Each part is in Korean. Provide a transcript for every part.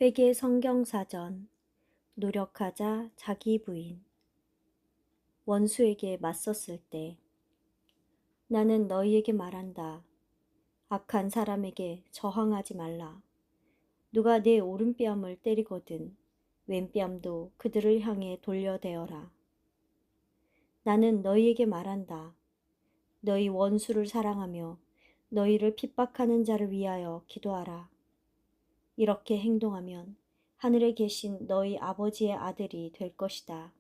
회계 성경사전. 노력하자 자기 부인. 원수에게 맞섰을 때 나는 너희에게 말한다. 악한 사람에게 저항하지 말라. 누가 내 오른뺨을 때리거든 왼뺨도 그들을 향해 돌려대어라. 나는 너희에게 말한다. 너희 원수를 사랑하며 너희를 핍박하는 자를 위하여 기도하라. 이렇게 행동하면 하늘에 계신 너희 아버지의 아들이 될 것이다.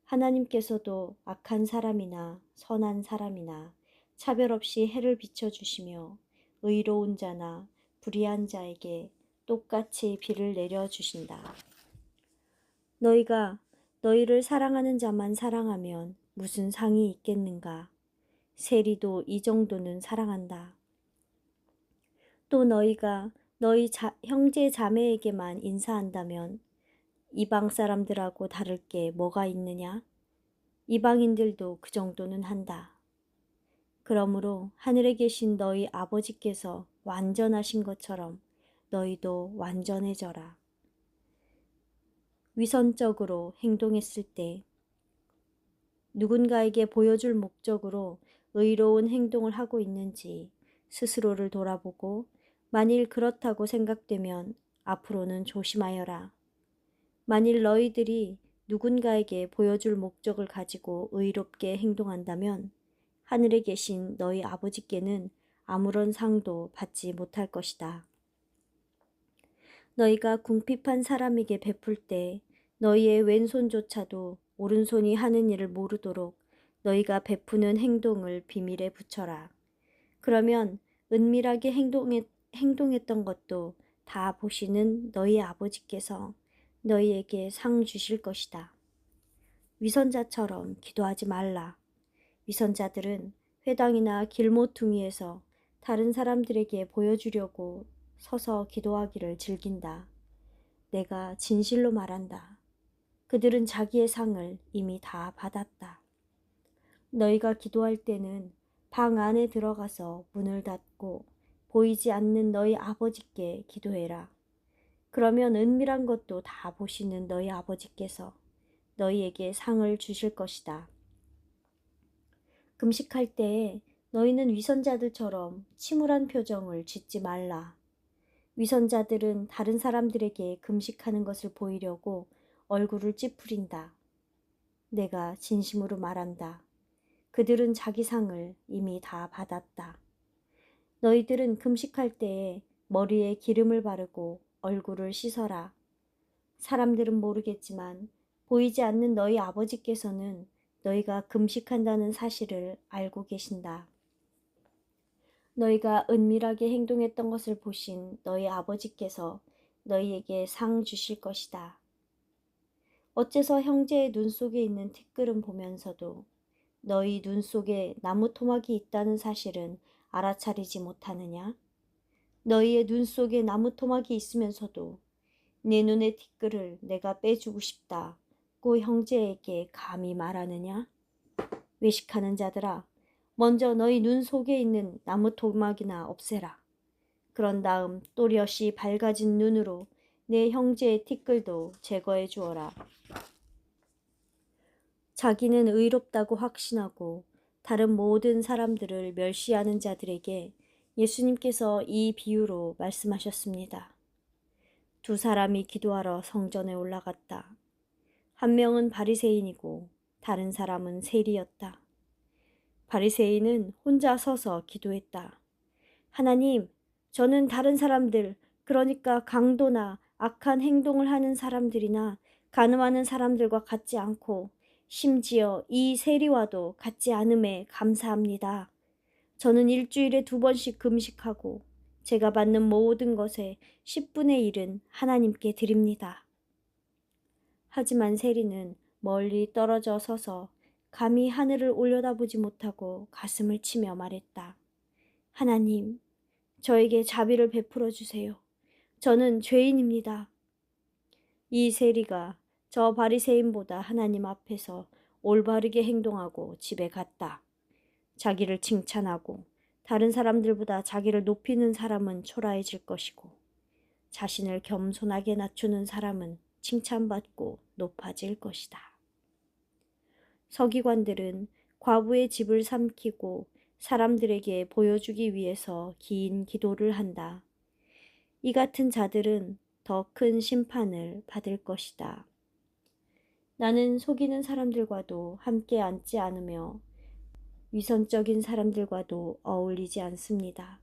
하나님께서도 악한 사람이나 선한 사람이나 차별 없이 해를 비춰주시며 의로운 자나 불의한 자에게 똑같이 비를 내려주신다. 너희가 너희를 사랑하는 자만 사랑하면 무슨 상이 있겠는가? 세리도 이 정도는 사랑한다. 또 너희가 너희 형제 자매에게만 인사한다면 이방 사람들하고 다를 게 뭐가 있느냐? 이방인들도 그 정도는 한다. 그러므로 하늘에 계신 너희 아버지께서 완전하신 것처럼 너희도 완전해져라. 위선적으로 행동했을 때 누군가에게 보여줄 목적으로 의로운 행동을 하고 있는지 스스로를 돌아보고 만일 그렇다고 생각되면 앞으로는 조심하여라. 만일 너희들이 누군가에게 보여줄 목적을 가지고 의롭게 행동한다면 하늘에 계신 너희 아버지께는 아무런 상도 받지 못할 것이다. 너희가 궁핍한 사람에게 베풀 때 너희의 왼손조차도 오른손이 하는 일을 모르도록 너희가 베푸는 행동을 비밀에 붙여라. 그러면 은밀하게 행동했던 것도 다 보시는 너희 아버지께서 너희에게 상 주실 것이다. 위선자처럼 기도하지 말라. 위선자들은 회당이나 길모퉁이에서 다른 사람들에게 보여주려고 서서 기도하기를 즐긴다. 내가 진실로 말한다. 그들은 자기의 상을 이미 다 받았다. 너희가 기도할 때는 방 안에 들어가서 문을 닫고 보이지 않는 너희 아버지께 기도해라. 그러면 은밀한 것도 다 보시는 너희 아버지께서 너희에게 상을 주실 것이다. 금식할 때에 너희는 위선자들처럼 침울한 표정을 짓지 말라. 위선자들은 다른 사람들에게 금식하는 것을 보이려고 얼굴을 찌푸린다. 내가 진심으로 말한다. 그들은 자기 상을 이미 다 받았다. 너희들은 금식할 때에 머리에 기름을 바르고 얼굴을 씻어라. 사람들은 모르겠지만 보이지 않는 너희 아버지께서는 너희가 금식한다는 사실을 알고 계신다. 너희가 은밀하게 행동했던 것을 보신 너희 아버지께서 너희에게 상 주실 것이다. 어째서 형제의 눈 속에 있는 티끌은 보면서도 너희 눈 속에 나무 토막이 있다는 사실은 알아차리지 못하느냐? 너희의 눈 속에 나무 토막이 있으면서도 내 눈의 티끌을 내가 빼주고 싶다고 형제에게 감히 말하느냐? 외식하는 자들아, 먼저 너희 눈 속에 있는 나무 토막이나 없애라. 그런 다음 또렷이 밝아진 눈으로 내 형제의 티끌도 제거해 주어라. 자기는 의롭다고 확신하고 다른 모든 사람들을 멸시하는 자들에게 예수님께서 이 비유로 말씀하셨습니다. 두 사람이 기도하러 성전에 올라갔다. 한 명은 바리새인이고 다른 사람은 세리였다. 바리새인은 혼자 서서 기도했다. 하나님, 저는 다른 사람들, 그러니까 강도나 악한 행동을 하는 사람들이나 간음하는 사람들과 같지 않고 심지어 이 세리와도 같지 않음에 감사합니다. 저는 일주일에 2번씩 금식하고 제가 받는 모든 것의 10분의 1은 하나님께 드립니다. 하지만 세리는 멀리 떨어져 서서 감히 하늘을 올려다보지 못하고 가슴을 치며 말했다. 하나님, 저에게 자비를 베풀어 주세요. 저는 죄인입니다. 이 세리가 저 바리새인보다 하나님 앞에서 올바르게 행동하고 집에 갔다. 자기를 칭찬하고 다른 사람들보다 자기를 높이는 사람은 초라해질 것이고 자신을 겸손하게 낮추는 사람은 칭찬받고 높아질 것이다. 서기관들은 과부의 집을 삼키고 사람들에게 보여주기 위해서 긴 기도를 한다. 이 같은 자들은 더 큰 심판을 받을 것이다. 나는 속이는 사람들과도 함께 앉지 않으며 위선적인 사람들과도 어울리지 않습니다.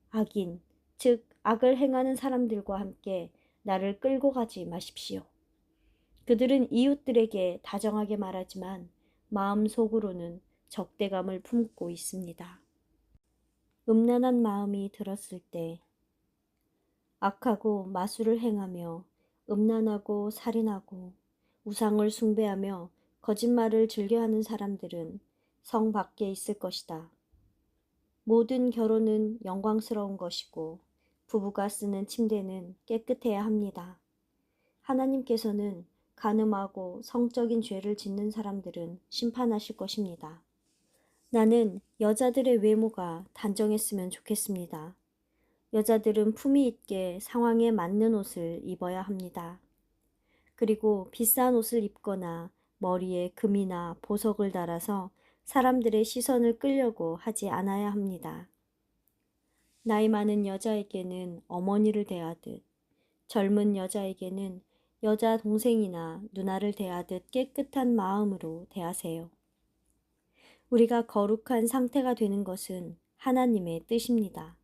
악인, 즉 악을 행하는 사람들과 함께 나를 끌고 가지 마십시오. 그들은 이웃들에게 다정하게 말하지만 마음속으로는 적대감을 품고 있습니다. 음란한 마음이 들었을 때 악하고 마술을 행하며 음란하고 살인하고 우상을 숭배하며 거짓말을 즐겨하는 사람들은 성 밖에 있을 것이다. 모든 결혼은 영광스러운 것이고 부부가 쓰는 침대는 깨끗해야 합니다. 하나님께서는 간음하고 성적인 죄를 짓는 사람들은 심판하실 것입니다. 나는 여자들의 외모가 단정했으면 좋겠습니다. 여자들은 품위 있게 상황에 맞는 옷을 입어야 합니다. 그리고 비싼 옷을 입거나 머리에 금이나 보석을 달아서 사람들의 시선을 끌려고 하지 않아야 합니다. 나이 많은 여자에게는 어머니를 대하듯 젊은 여자에게는 여자 동생이나 누나를 대하듯 깨끗한 마음으로 대하세요. 우리가 거룩한 상태가 되는 것은 하나님의 뜻입니다.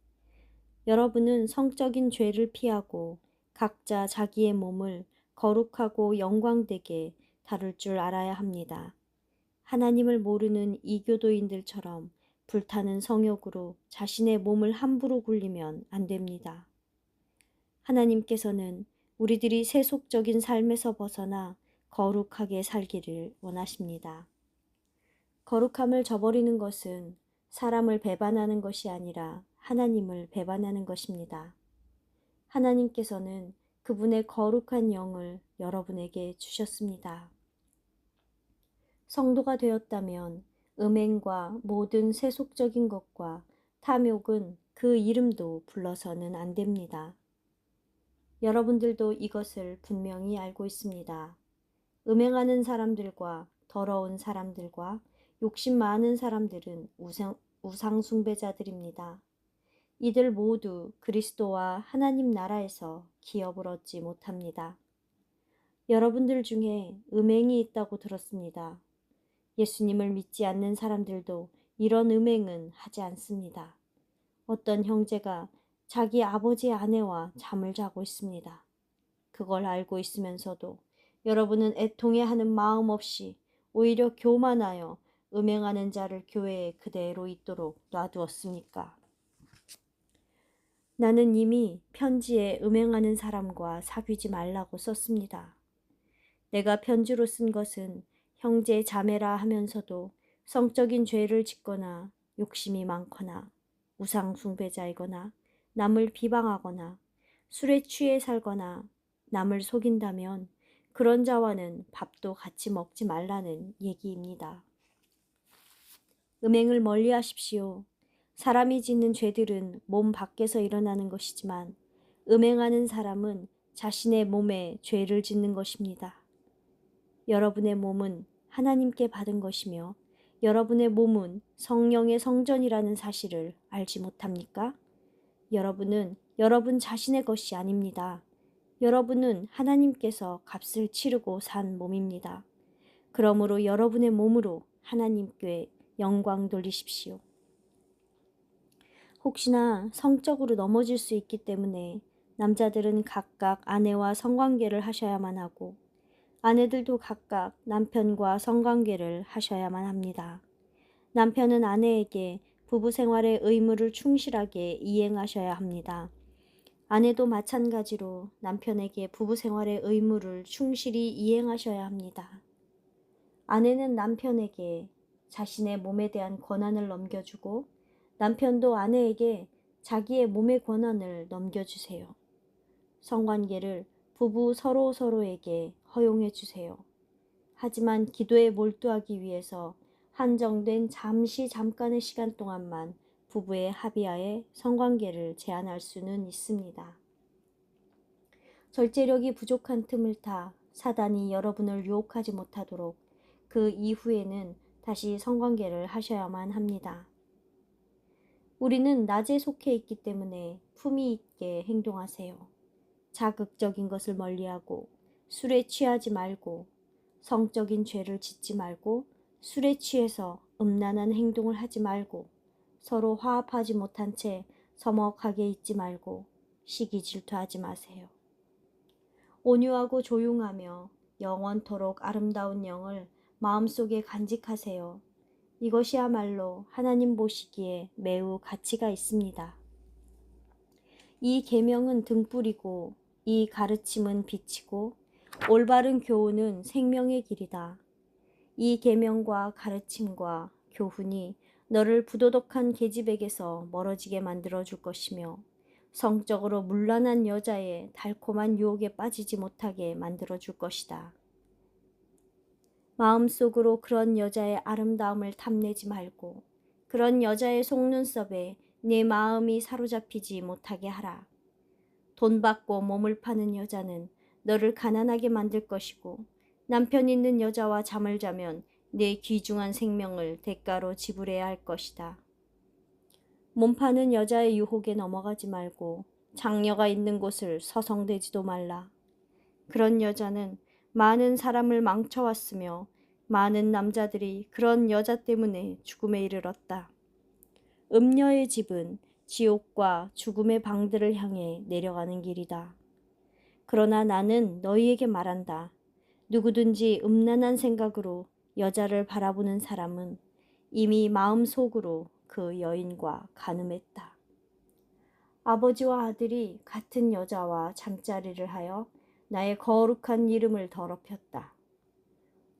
여러분은 성적인 죄를 피하고 각자 자기의 몸을 거룩하고 영광되게 다룰 줄 알아야 합니다. 하나님을 모르는 이교도인들처럼 불타는 성욕으로 자신의 몸을 함부로 굴리면 안 됩니다. 하나님께서는 우리들이 세속적인 삶에서 벗어나 거룩하게 살기를 원하십니다. 거룩함을 저버리는 것은 사람을 배반하는 것이 아니라 하나님을 배반하는 것입니다. 하나님께서는 그분의 거룩한 영을 여러분에게 주셨습니다. 성도가 되었다면 음행과 모든 세속적인 것과 탐욕은 그 이름도 불러서는 안 됩니다. 여러분들도 이것을 분명히 알고 있습니다. 음행하는 사람들과 더러운 사람들과 욕심 많은 사람들은 우상 숭배자들입니다. 이들 모두 그리스도와 하나님 나라에서 기업을 얻지 못합니다. 여러분들 중에 음행이 있다고 들었습니다. 예수님을 믿지 않는 사람들도 이런 음행은 하지 않습니다. 어떤 형제가 자기 아버지의 아내와 잠을 자고 있습니다. 그걸 알고 있으면서도 여러분은 애통해하는 마음 없이 오히려 교만하여 음행하는 자를 교회에 그대로 있도록 놔두었습니까? 나는 이미 편지에 음행하는 사람과 사귀지 말라고 썼습니다. 내가 편지로 쓴 것은 형제 자매라 하면서도 성적인 죄를 짓거나 욕심이 많거나 우상 숭배자이거나 남을 비방하거나 술에 취해 살거나 남을 속인다면 그런 자와는 밥도 같이 먹지 말라는 얘기입니다. 음행을 멀리 하십시오. 사람이 짓는 죄들은 몸 밖에서 일어나는 것이지만 음행하는 사람은 자신의 몸에 죄를 짓는 것입니다. 여러분의 몸은 하나님께 받은 것이며 여러분의 몸은 성령의 성전이라는 사실을 알지 못합니까? 여러분은 여러분 자신의 것이 아닙니다. 여러분은 하나님께서 값을 치르고 산 몸입니다. 그러므로 여러분의 몸으로 하나님께 영광 돌리십시오. 혹시나 성적으로 넘어질 수 있기 때문에 남자들은 각각 아내와 성관계를 하셔야만 하고 아내들도 각각 남편과 성관계를 하셔야만 합니다. 남편은 아내에게 부부 생활의 의무를 충실하게 이행하셔야 합니다. 아내도 마찬가지로 남편에게 부부 생활의 의무를 충실히 이행하셔야 합니다. 아내는 남편에게 자신의 몸에 대한 권한을 넘겨주고 남편도 아내에게 자기의 몸의 권한을 넘겨주세요. 성관계를 부부 서로에게 허용해 주세요. 하지만 기도에 몰두하기 위해서 한정된 잠깐의 시간 동안만 부부의 합의하에 성관계를 제한할 수는 있습니다. 절제력이 부족한 틈을 타 사단이 여러분을 유혹하지 못하도록 그 이후에는 다시 성관계를 하셔야만 합니다. 우리는 낮에 속해 있기 때문에 품위 있게 행동하세요. 자극적인 것을 멀리하고 술에 취하지 말고 성적인 죄를 짓지 말고 술에 취해서 음란한 행동을 하지 말고 서로 화합하지 못한 채 서먹하게 있지 말고 시기 질투하지 마세요. 온유하고 조용하며 영원토록 아름다운 영을 마음속에 간직하세요. 이것이야말로 하나님 보시기에 매우 가치가 있습니다. 이 계명은 등불이고 이 가르침은 빛이고 올바른 교훈은 생명의 길이다. 이 계명과 가르침과 교훈이 너를 부도덕한 계집에게서 멀어지게 만들어줄 것이며 성적으로 문란한 여자의 달콤한 유혹에 빠지지 못하게 만들어줄 것이다. 마음속으로 그런 여자의 아름다움을 탐내지 말고 그런 여자의 속눈썹에 내 마음이 사로잡히지 못하게 하라. 돈 받고 몸을 파는 여자는 너를 가난하게 만들 것이고 남편 있는 여자와 잠을 자면 내 귀중한 생명을 대가로 지불해야 할 것이다. 몸 파는 여자의 유혹에 넘어가지 말고 장녀가 있는 곳을 서성대지도 말라. 그런 여자는 많은 사람을 망쳐왔으며 많은 남자들이 그런 여자 때문에 죽음에 이르렀다. 음녀의 집은 지옥과 죽음의 방들을 향해 내려가는 길이다. 그러나 나는 너희에게 말한다. 누구든지 음란한 생각으로 여자를 바라보는 사람은 이미 마음속으로 그 여인과 간음했다. 아버지와 아들이 같은 여자와 잠자리를 하여 나의 거룩한 이름을 더럽혔다.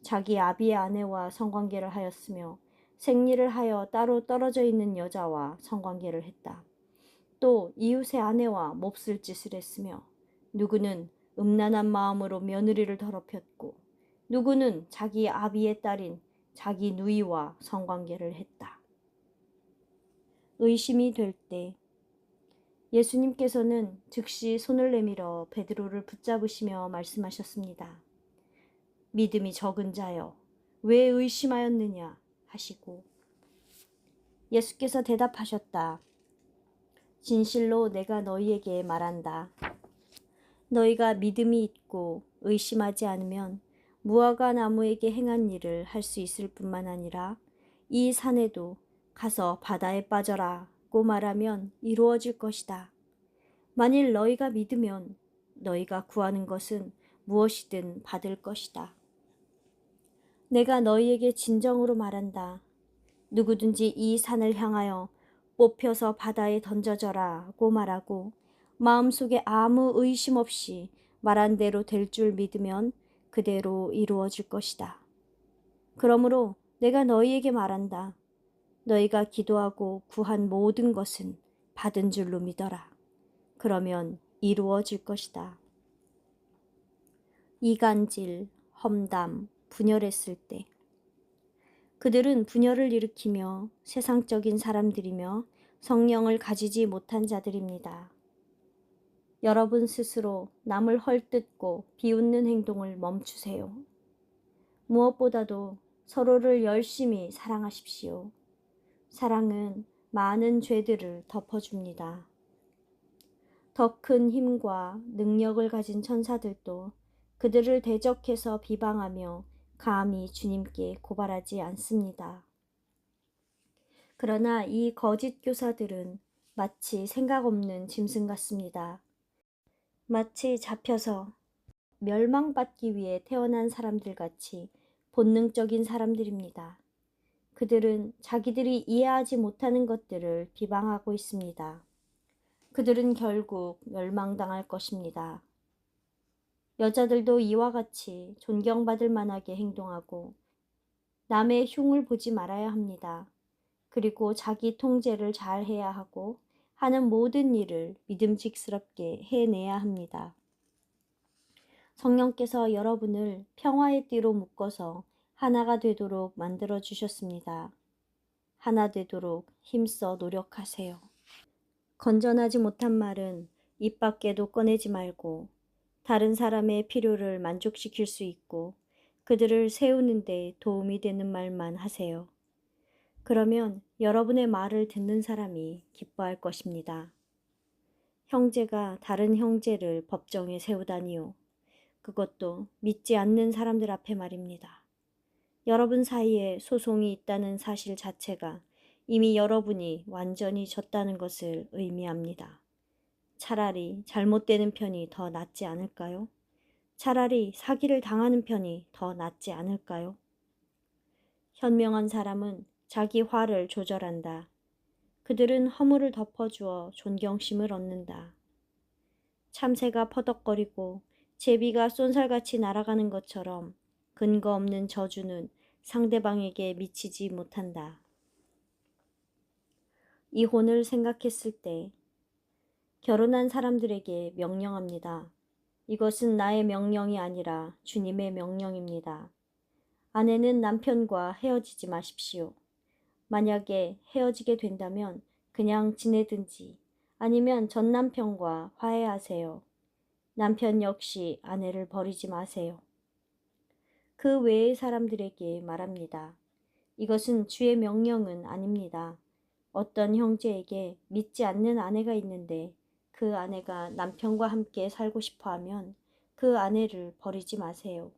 자기 아비의 아내와 성관계를 하였으며 생리를 하여 따로 떨어져 있는 여자와 성관계를 했다. 또 이웃의 아내와 몹쓸 짓을 했으며 누구는 음란한 마음으로 며느리를 더럽혔고 누구는 자기 아비의 딸인 자기 누이와 성관계를 했다. 의심이 될 때 예수님께서는 즉시 손을 내밀어 베드로를 붙잡으시며 말씀하셨습니다. 믿음이 적은 자여, 왜 의심하였느냐 하시고 예수께서 대답하셨다. 진실로 내가 너희에게 말한다. 너희가 믿음이 있고 의심하지 않으면 무화과 나무에게 행한 일을 할 수 있을 뿐만 아니라 이 산에도 가서 바다에 빠져라고 말하면 이루어질 것이다. 만일 너희가 믿으면 너희가 구하는 것은 무엇이든 받을 것이다. 내가 너희에게 진정으로 말한다. 누구든지 이 산을 향하여 뽑혀서 바다에 던져져라고 말하고 마음속에 아무 의심 없이 말한 대로 될 줄 믿으면 그대로 이루어질 것이다. 그러므로 내가 너희에게 말한다. 너희가 기도하고 구한 모든 것은 받은 줄로 믿어라. 그러면 이루어질 것이다. 이간질, 험담, 분열했을 때 그들은 분열을 일으키며 세상적인 사람들이며 성령을 가지지 못한 자들입니다. 여러분 스스로 남을 헐뜯고 비웃는 행동을 멈추세요. 무엇보다도 서로를 열심히 사랑하십시오. 사랑은 많은 죄들을 덮어줍니다. 더 큰 힘과 능력을 가진 천사들도 그들을 대적해서 비방하며 감히 주님께 고발하지 않습니다. 그러나 이 거짓 교사들은 마치 생각 없는 짐승 같습니다. 마치 잡혀서 멸망받기 위해 태어난 사람들 같이 본능적인 사람들입니다. 그들은 자기들이 이해하지 못하는 것들을 비방하고 있습니다. 그들은 결국 멸망당할 것입니다. 여자들도 이와 같이 존경받을 만하게 행동하고 남의 흉을 보지 말아야 합니다. 그리고 자기 통제를 잘 해야 하고 하는 모든 일을 믿음직스럽게 해내야 합니다. 성령께서 여러분을 평화의 띠로 묶어서 하나가 되도록 만들어 주셨습니다. 하나 되도록 힘써 노력하세요. 건전하지 못한 말은 입 밖에도 꺼내지 말고 다른 사람의 필요를 만족시킬 수 있고 그들을 세우는 데 도움이 되는 말만 하세요. 그러면 여러분의 말을 듣는 사람이 기뻐할 것입니다. 형제가 다른 형제를 법정에 세우다니요. 그것도 믿지 않는 사람들 앞에 말입니다. 여러분 사이에 소송이 있다는 사실 자체가 이미 여러분이 완전히 졌다는 것을 의미합니다. 차라리 잘못되는 편이 더 낫지 않을까요? 차라리 사기를 당하는 편이 더 낫지 않을까요? 현명한 사람은 자기 화를 조절한다. 그들은 허물을 덮어주어 존경심을 얻는다. 참새가 퍼덕거리고 제비가 쏜살같이 날아가는 것처럼 근거 없는 저주는 상대방에게 미치지 못한다. 이혼을 생각했을 때 결혼한 사람들에게 명령합니다. 이것은 나의 명령이 아니라 주님의 명령입니다. 아내는 남편과 헤어지지 마십시오. 만약에 헤어지게 된다면 그냥 지내든지 아니면 전 남편과 화해하세요. 남편 역시 아내를 버리지 마세요. 그 외의 사람들에게 말합니다. 이것은 주의 명령은 아닙니다. 어떤 형제에게 믿지 않는 아내가 있는데 그 아내가 남편과 함께 살고 싶어 하면 그 아내를 버리지 마세요.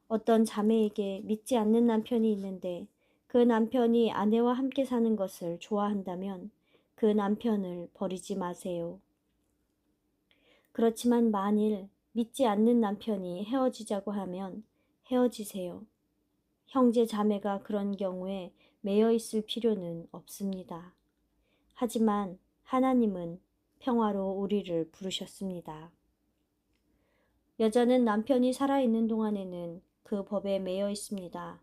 어떤 자매에게 믿지 않는 남편이 있는데 그 남편이 아내와 함께 사는 것을 좋아한다면 그 남편을 버리지 마세요. 그렇지만 만일 믿지 않는 남편이 헤어지자고 하면 헤어지세요. 형제 자매가 그런 경우에 매여 있을 필요는 없습니다. 하지만 하나님은 평화로 우리를 부르셨습니다. 여자는 남편이 살아있는 동안에는 그 법에 매여 있습니다.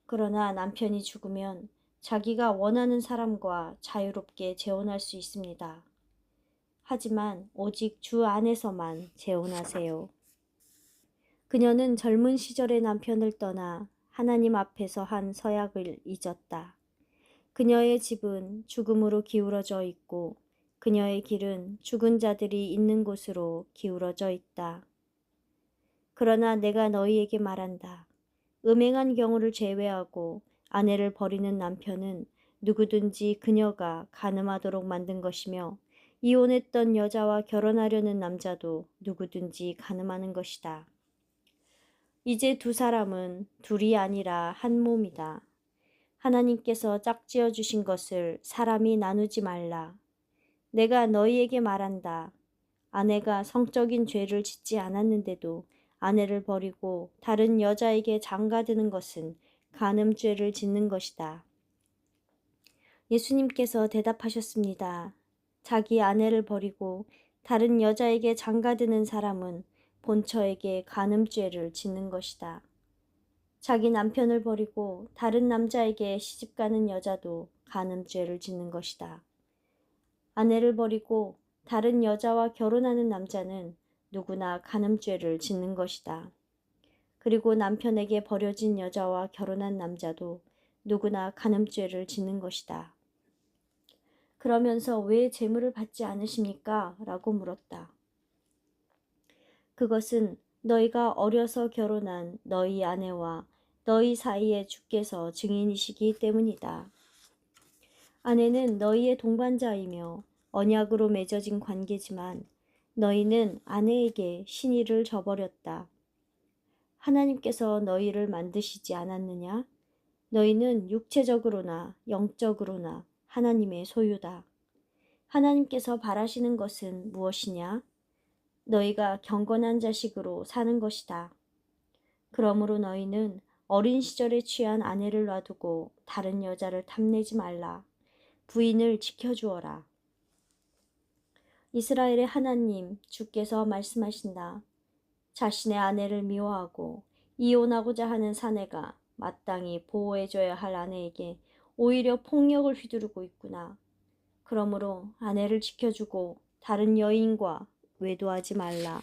그러나 남편이 죽으면 자기가 원하는 사람과 자유롭게 재혼할 수 있습니다. 하지만 오직 주 안에서만 재혼하세요. 그녀는 젊은 시절의 남편을 떠나 하나님 앞에서 한 서약을 잊었다. 그녀의 집은 죽음으로 기울어져 있고 그녀의 길은 죽은 자들이 있는 곳으로 기울어져 있다. 그러나 내가 너희에게 말한다. 음행한 경우를 제외하고 아내를 버리는 남편은 누구든지 그녀가 간음하도록 만든 것이며 이혼했던 여자와 결혼하려는 남자도 누구든지 간음하는 것이다. 이제 두 사람은 둘이 아니라 한 몸이다. 하나님께서 짝지어 주신 것을 사람이 나누지 말라. 내가 너희에게 말한다. 아내가 성적인 죄를 짓지 않았는데도 아내를 버리고 다른 여자에게 장가드는 것은 간음죄를 짓는 것이다. 예수님께서 대답하셨습니다. 자기 아내를 버리고 다른 여자에게 장가드는 사람은 본처에게 간음죄를 짓는 것이다. 자기 남편을 버리고 다른 남자에게 시집가는 여자도 간음죄를 짓는 것이다. 아내를 버리고 다른 여자와 결혼하는 남자는 누구나 간음죄를 짓는 것이다. 그리고 남편에게 버려진 여자와 결혼한 남자도 누구나 간음죄를 짓는 것이다. 그러면서 왜 재물을 받지 않으십니까? 라고 물었다. 그것은 너희가 어려서 결혼한 너희 아내와 너희 사이에 주께서 증인이시기 때문이다. 아내는 너희의 동반자이며 언약으로 맺어진 관계지만 너희는 아내에게 신의를 저버렸다. 하나님께서 너희를 만드시지 않았느냐? 너희는 육체적으로나 영적으로나 하나님의 소유다. 하나님께서 바라시는 것은 무엇이냐? 너희가 경건한 자식으로 사는 것이다. 그러므로 너희는 어린 시절에 취한 아내를 놔두고 다른 여자를 탐내지 말라. 부인을 지켜주어라. 이스라엘의 하나님 주께서 말씀하신다. 자신의 아내를 미워하고 이혼하고자 하는 사내가 마땅히 보호해줘야 할 아내에게 오히려 폭력을 휘두르고 있구나. 그러므로 아내를 지켜주고 다른 여인과 외도하지 말라.